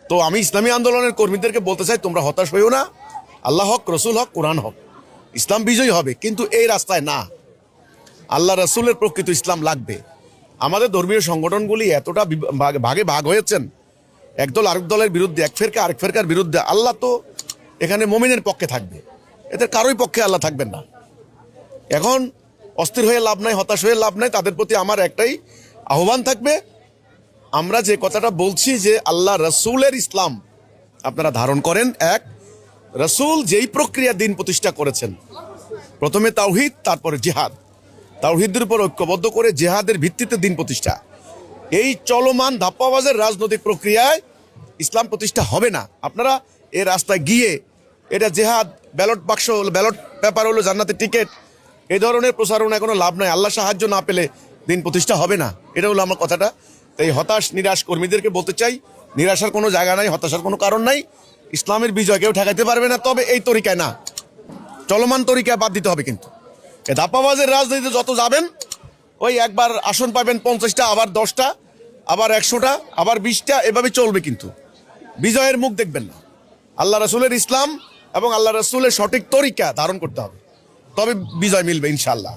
তো আমি ইসলামী আন্দোলনের কর্মীদেরকে বলতে চাই, তোমরা হতাশ হইও না। আল্লাহ হক, রসুল হক, কোরআন হক, ইসলাম বিজয়ী হবে, কিন্তু এই রাস্তায় না। আল্লাহ রসুলের প্রকৃত ইসলাম লাগবে। আমাদের ধর্মীয় সংগঠনগুলি এতটা ভাগে ভাগ হয়েছেন, একদল আরেক দলের বিরুদ্ধে, এক ফেরকা আরেক ফেরকার বিরুদ্ধে। আল্লাহ তো এখানে মুমিনের পক্ষে থাকবে, এদের কারোই পক্ষে আল্লাহ থাকবেন না। এখন অস্থির হয়ে লাভ নাই, হতাশ হয়ে লাভ নাই। তাদের প্রতি আমার একটাই আহ্বান থাকবে, আমরা যে কথাটা বলছি যে আল্লাহ রসুলের ইসলাম আপনারা ধারণ করেন। এক, রসুল যেই প্রক্রিয়া দিন প্রতিষ্ঠা করেছেন, প্রথমে তাওহীদ, তারপরে জিহাদ, তাওহীদের উপর ঐক্যবদ্ধ করে জিহাদের ভিত্তিতে দিন প্রতিষ্ঠা। এই চলমান ধাপ্পাবাজের রাজনৈতিক প্রক্রিয়ায় ইসলাম প্রতিষ্ঠা হবে না। আপনারা এই রাস্তায় গিয়ে এটা জেহাদ, ব্যালট বাক্স, ব্যালট পেপার হলো জান্নাতের টিকিট, এই ধরনের প্রচারণা কোনো লাভ নাই। আল্লাহ সাহায্য না পেলে দিন প্রতিষ্ঠা হবে না। এটা হলো আমার কথাটা। এই হতাশ নিরাশ কর্মীদেরকে বলতে চাই, নিরাশার কোনো জায়গা নাই, হতাশার কোনো কারণ নাই। ইসলামের বিজয় কেউ ঠেকাইতে পারবে না, তবে এই তরিকায় না, চলমান তরিকায় বাদ দিতে হবে। কিন্তু এই ধাপ্পাবাজের রাজনীতিতে যত যাবেন, ওই একবার আসন পাবেন 50টা, আবার 10টা, আবার 100টা, আবার 20টা, এভাবে চলবে, কিন্তু বিজয়ের মুখ দেখবেন না। আল্লাহ রসুলের ইসলাম এবং আল্লাহ রসুলের সঠিক তরিকা ধারণ করতে হবে, তবে বিজয় মিলবে ইনশাআল্লাহ।